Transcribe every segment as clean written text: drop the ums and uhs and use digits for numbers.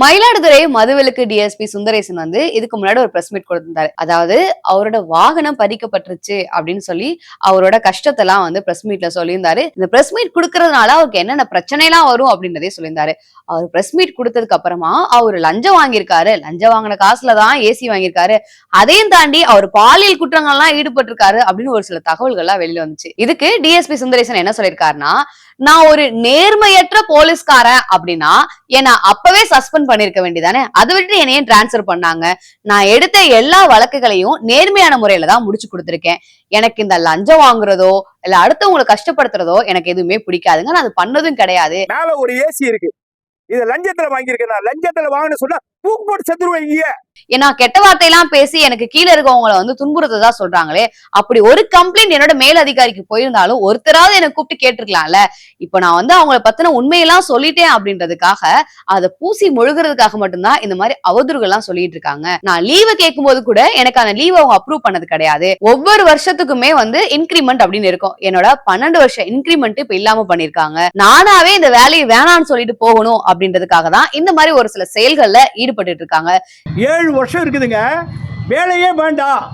மயிலாடுதுறை மதுவிலக்கு டிஎஸ்பி சுந்தரேசன் இதுக்கு முன்னாடி ஒரு பிரஸ் மீட் கொடுத்திருந்தாரு. அதாவது அவரோட வாகனம் பறிக்கப்பட்டுருச்சு அப்படின்னு சொல்லி அவரோட கஷ்டத்தை எல்லாம் பிரஸ் மீட்ல சொல்லியிருந்தாரு. இந்த பிரஸ் மீட் கொடுக்கறதுனால அவருக்கு என்னென்ன பிரச்சனை எல்லாம் வரும் அப்படின்றதே சொல்லியிருந்தாரு. அவர் பிரஸ் மீட் கொடுத்ததுக்கு அப்புறமா அவர் லஞ்சம் வாங்கியிருக்காரு. லஞ்சம் வாங்கின காசுலதான் ஏசி வாங்கியிருக்காரு. அதையும் தாண்டி அவர் பாலியல் குற்றங்கள்லாம் ஈடுபட்டிருக்காரு அப்படின்னு ஒரு சில தகவல்கள்லாம் வெளியில வந்துச்சு. இதுக்கு டிஎஸ்பி சுந்தரேசன் என்ன சொல்லியிருக்காருன்னா, நான் ஒரு நேர்மையற்ற போலீஸ்காரன் அப்படின்னா என்ன அப்பவே சஸ்பெண்ட் பண்ணிருக்க வேண்டியதானே, அதை விட்டு என்னைய டிரான்ஸ்பர் பண்ணாங்க. நான் எடுத்த எல்லா வழக்குகளையும் நேர்மையான முறையில தான் முடிச்சு கொடுத்திருக்கேன். எனக்கு இந்த லஞ்சம் வாங்குறதோ இல்ல அடுத்தவங்களை கஷ்டப்படுத்துறதோ எனக்கு எதுவுமே பிடிக்காதுங்க. நான் அது பண்ணதும் கிடையாது. மேல ஒரு ஏசி இருக்கு, இது லஞ்சத்துல வாங்கியிருக்கேன். நான் லஞ்சத்துல வாங்கின சொன்னா தூக்கு போட்டு செத்துருவீங்க. ஏன்னா கெட்ட வார்த்தையெல்லாம் பேசி எனக்கு கீழே இருக்கவங்களை துன்புறுத்ததா சொல்றாங்களே, அப்படி ஒரு கம்ப்ளைண்ட் என்னோட மேல் அதிகாரிக்கு போயிருந்தாலும் ஒருத்தராவது எனக்கு கூப்பிட்டு கேட்டிருக்கலாம்ல. இப்ப நான் அவங்கள பத்தின உண்மையெல்லாம் சொல்லிட்டேன் அப்படின்றதுக்காக அதை பூசி முழுகிறதுக்காக மட்டும்தான் இந்த மாதிரி அவதூறுகள் எல்லாம் சொல்லிட்டு இருக்காங்க. நான் லீவை கேட்கும் போது கூட எனக்கான லீவ் அவங்க அப்ரூவ் பண்ணது கிடையாது. ஒவ்வொரு வருஷத்துக்குமே இன்கிரிமெண்ட் அப்படின்னு இருக்கும். என்னோட 12 வருஷம் இன்கிரிமெண்ட் இப்ப இல்லாம பண்ணிருக்காங்க. நானாவே இந்த வேலையை வேணான்னு சொல்லிட்டு போகணும் அப்படின்றதுக்காக தான் இந்த மாதிரி ஒரு சில செயல்கள்ல ஈடுபட்டு இருக்காங்க. 7 வருஷம் இருக்குதுங்க, வேலையே வேண்டாம்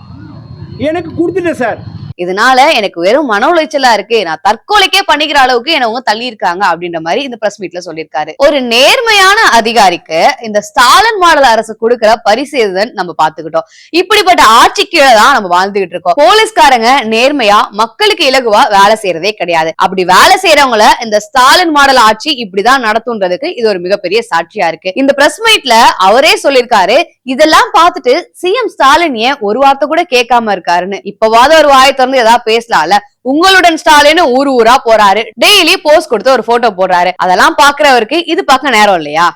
எனக்கு கொடுத்துட்டேன் சார். இதனால எனக்கு வெறும் மன உளைச்சலா இருக்கு, நான் தற்கொலைக்கே பண்ணிக்கிற அளவுக்கு என்ன தள்ளி இருக்காங்க அப்படின்ற மாதிரி இந்த பிரஸ் மீட்ல சொல்லியிருக்காரு. ஒரு நேர்மையான அதிகாரிக்கு இந்த ஸ்டாலின் மாடல் அரசு கொடுக்கிற பரிசு நம்ம பாத்துக்கிட்டோம். இப்படிப்பட்ட ஆட்சி கீழே தான் நம்ம வாழ்ந்துகிட்டு இருக்கோம். போலீஸ்காரங்க நேர்மையா மக்களுக்கு இலகுவா வேலை செய்யறதே கிடையாது. அப்படி வேலை செய்யறவங்கள இந்த ஸ்டாலின் மாடல் ஆட்சி இப்படிதான் நடத்துன்றதுக்கு இது ஒரு மிகப்பெரிய சாட்சியா இருக்கு. இந்த பிரஸ் மீட்ல அவரே சொல்லியிருக்காரு, இதெல்லாம் பார்த்துட்டு சிஎம் ஸ்டாலின் ஏன் ஒரு வார்த்தை கூட கேட்காம இருக்காருன்னு. இப்பவாத ஒரு வாய் ஏதாவது பேசலாம்ல. உங்களுடன் ஸ்டாலின் ஊர் ஊரா போறாரு, டெய்லி போஸ்ட் கொடுத்து ஒரு போட்டோ போடுறாரு. அதெல்லாம் பாக்குறவருக்கு இது பார்க்க நேரம் இல்லையா?